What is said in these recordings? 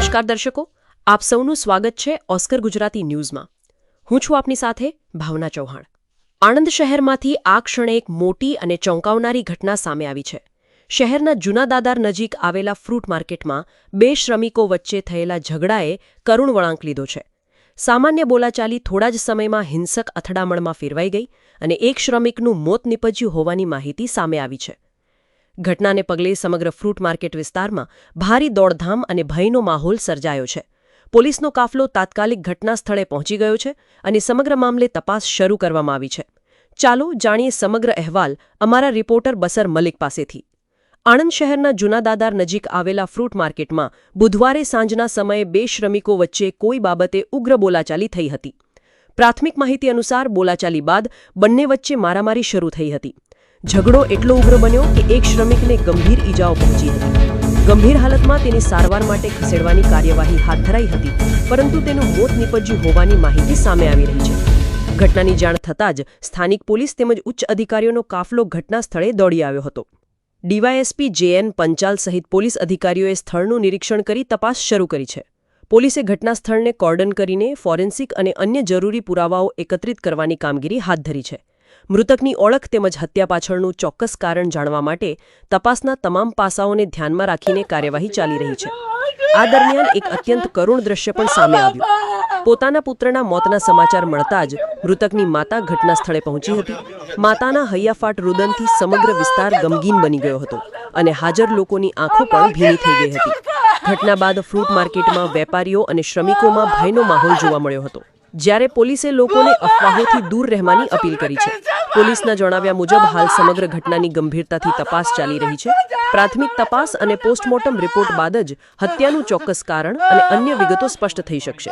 નમસ્કાર દર્શકો, આપ સૌનું સ્વાગત છે ઓસ્કર ગુજરાતી ન્યૂઝમાં। હું છું આપની સાથે ભાવના ચૌહાણ। આણંદ શહેરમાંથી આ ક્ષણે એક મોટી અને ચોંકાવનારી ઘટના સામે આવી છે। શહેરના જૂના દાદર નજીક આવેલા ફ્રૂટ માર્કેટમાં બે શ્રમિકો વચ્ચે થયેલા ઝઘડાએ કરુણ વળાંક લીધો છે। સામાન્ય બોલાચાલી થોડા જ સમયમાં હિંસક અથડામણમાં ફેરવાઈ ગઈ અને એક શ્રમિકનું મોત નીપજ્યું હોવાની માહિતી સામે આવી છે। ઘટનાને પગલે સમગ્ર ફ્રૂટ માર્કેટ વિસ્તારમાં ભારે દોડધામ અને ભયનો માહોલ સર્જાયો છે। પોલીસનો કાફલો તાત્કાલિક ઘટના સ્થળે પહોંચી ગયો છે અને સમગ્ર મામલે તપાસ શરૂ કરવામાં આવી છે। ચાલો જાણીએ સમગ્ર અહેવાલ અમારા રિપોર્ટર બસર મલિક પાસેથી। આણંદ શહેરના જૂના દાદર નજીક આવેલા ફ્રૂટ માર્કેટમાં બુધવારે સાંજના સમયે બે શ્રમિકો વચ્ચે કોઈ બાબતે ઉગ્ર બોલાચાલી થઈ હતી। પ્રાથમિક માહિતી અનુસાર બોલાચાલી બાદ બંને વચ્ચે મારામારી શરૂ થઈ હતી। ઝઘડો એટલો ઉગ્ર બન્યો કે એક શ્રમિકને ગંભીર ઈજાઓ પહોંચી હતી। ગંભીર હાલતમાં તેને સારવાર માટે ખસેડવાની કાર્યવાહી હાથ ધરાઈ હતી, પરંતુ તેનું મોત નીપજ્યું હોવાની માહિતી સામે આવી રહી છે। ઘટનાની જાણ થતાં જ સ્થાનિક પોલીસ તેમજ ઉચ્ચ અધિકારીઓનો કાફલો ઘટના સ્થળે દોડી આવ્યો હતો। ડીવાયએસપી જેએન પંચાલ સહિત પોલીસ અધિકારીઓએ સ્થળનું નિરીક્ષણ કરી તપાસ શરૂ કરી છે। પોલીસે ઘટના સ્થળને કોર્ડન કરીને ફોરેન્સિક અને અન્ય જરૂરી પુરાવાઓ એકત્રિત કરવાની કામગીરી હાથ ધરી છે। મૃતકની ઓળખ તેમજ હત્યા પાછળનું ચોક્કસ કારણ જાણવા માટે તપાસના તમામ પાસાઓને ધ્યાનમાં રાખીને કાર્યવાહી ચાલી રહી છે। આ દરમિયાન એક અત્યંત કરુણ દ્રશ્ય પણ સામે આવ્યું। પોતાના પુત્રના મોતના સમાચાર મળતા જ મૃતકની માતા ઘટના સ્થળે પહોંચી હતી। માતાના હૈયાફાટ રુદનથી સમગ્ર વિસ્તાર ગમગીન બની ગયો હતો અને હાજર લોકોની આંખો પણ ભીની થઈ ગઈ હતી। ઘટના બાદ ફ્રૂટ માર્કેટમાં વેપારીઓ અને શ્રમિકોમાં ભયનો માહોલ જોવા મળ્યો હતો, જ્યારે પોલીસે લોકોને અફવાહોથી દૂર રહેવાની અપીલ કરી છે। પોલીસના જણાવ્યા મુજબ હાલ સમગ્ર ઘટનાની ગંભીરતાથી તપાસ ચાલી રહી છે। પ્રાથમિક તપાસ અને પોસ્ટમોર્ટમ રિપોર્ટ બાદ જ હત્યાનું ચોક્કસ કારણ અને અન્ય વિગતો સ્પષ્ટ થઈ શકશે।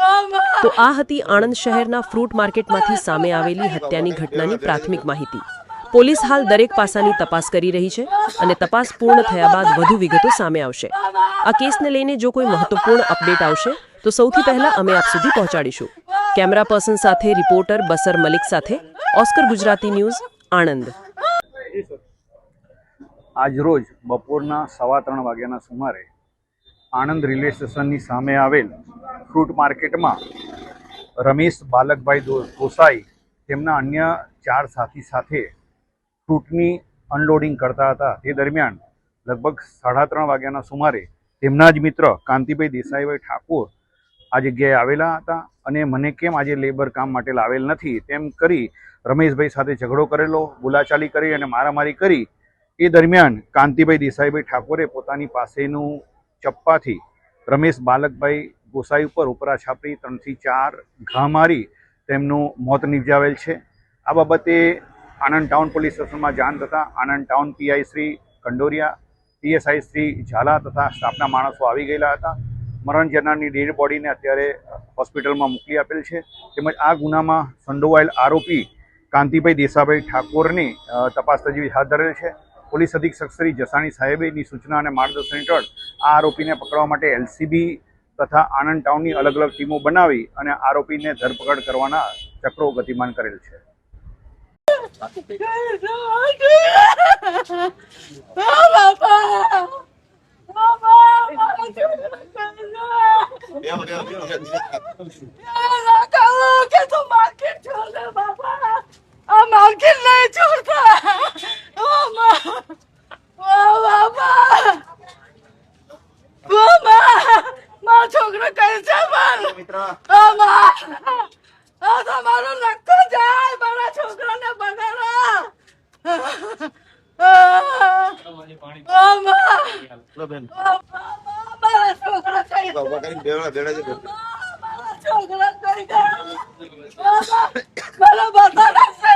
તો આ હતી આણંદ શહેરના ફ્રૂટ માર્કેટમાંથી સામે આવેલી હત્યાની ઘટનાની પ્રાથમિક માહિતી। પોલીસ હાલ દરેક પાસાની તપાસ કરી રહી છે અને તપાસ પૂર્ણ થયા બાદ વધુ વિગતો સામે આવશે। આ કેસને લઈને જો કોઈ મહત્વપૂર્ણ અપડેટ આવશે તો સૌથી પહેલા અમે આપ સુધી પહોંચાડીશું। કેમેરા પર્સન સાથે રિપોર્ટર બસર મલિક સાથે ઓસ્કર ગુજરાતી ન્યૂઝ, આણંદ। આજરોજ બપોરના 3:15 વાગ્યાના સુમારે આણંદ રેલવે સ્ટેશનની સામે આવેલ ફ્રૂટ માર્કેટમાં રમેશ બાલકભાઈ ગોસાઈ તેમના અન્ય 4 સાથી સાથે ફ્રૂટની અનલોડિંગ કરતા હતા। તે દરમિયાન લગભગ 3:30 વાગ્યાના સુમારે તેમના જ મિત્ર કાંતિભાઈ દેસાઈભાઈ ઠાકોર આ જગ્યાએ આવેલા હતા અને મને કેમ આજે લેબર કામ માટે લાવેલ નથી તેમ કરી રમેશભાઈ સાથે ઝઘડો કરેલો, બોલાચાલી કરી અને મારામારી કરી। એ દરમિયાન કાંતિભાઈ દેસાઈભાઈ ઠાકોરે પોતાની પાસેનું ચપ્પાથી રમેશ બાલકભાઈ ગોસાઈ ઉપર ઉપરા છાપરી 3 થી 4 ઘા મારી તેમનું મોત નિપજાવેલ છે। આ બાબતે આણંદ ટાઉન પોલીસ સ્ટેશનમાં જાણ થતાં Anand town PI Shri Kandoriya, PSI Shri Zala તથા સ્ટાફના માણસો આવી ગયેલા હતા। મરણ જનારની ડેડ બોડીને અત્યારે હોસ્પિટલમાં મોકલી આપેલ છે। તેમજ આ ગુનામાં સંડોવાયેલ આરોપી કાંતિભાઈ દેસાઈભાઈ ઠાકોરની તપાસ તજવીજ હાથ ધરેલ છે। પોલીસ અધિક્ષક શ્રી જસાણી સાહેબની સૂચના અને માર્ગદર્શન હેઠળ આ આરોપીને પકડવા માટે એલસીબી તથા આણંદ ટાઉનની અલગ અલગ ટીમો બનાવી અને આરોપીને ધરપકડ કરવાના ચક્રો ગતિમાન કરેલ છે। છોકરો કઈ છે મારું લખતો જાય, મારા છોકરાને બગાડો। મારા છોકરા કઈ છોકરા કઈ મારા બતાડા છે।